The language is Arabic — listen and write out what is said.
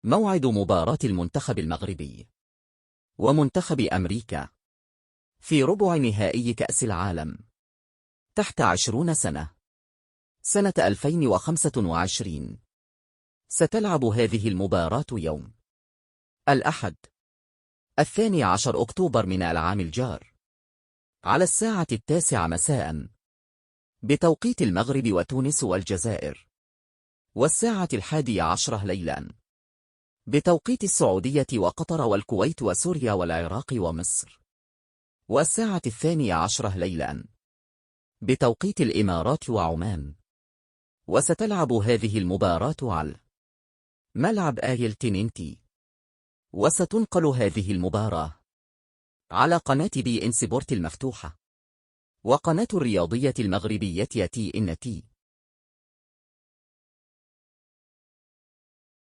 موعد مباراة المنتخب المغربي ومنتخب أمريكا في ربع نهائي كأس العالم تحت 20 سنة سنة 2025. ستلعب هذه المباراة يوم الأحد 12 أكتوبر من العام الجار على الساعة 9 مساء بتوقيت المغرب وتونس والجزائر، والساعة 11 ليلا بتوقيت السعودية وقطر والكويت وسوريا والعراق ومصر، والساعة 12 ليلا بتوقيت الإمارات وعمان. وستلعب هذه المباراة على ملعب آيل تينينتي، وستنقل هذه المباراة على قناة بي إن سبورت المفتوحة وقناة الرياضية المغربية TNT.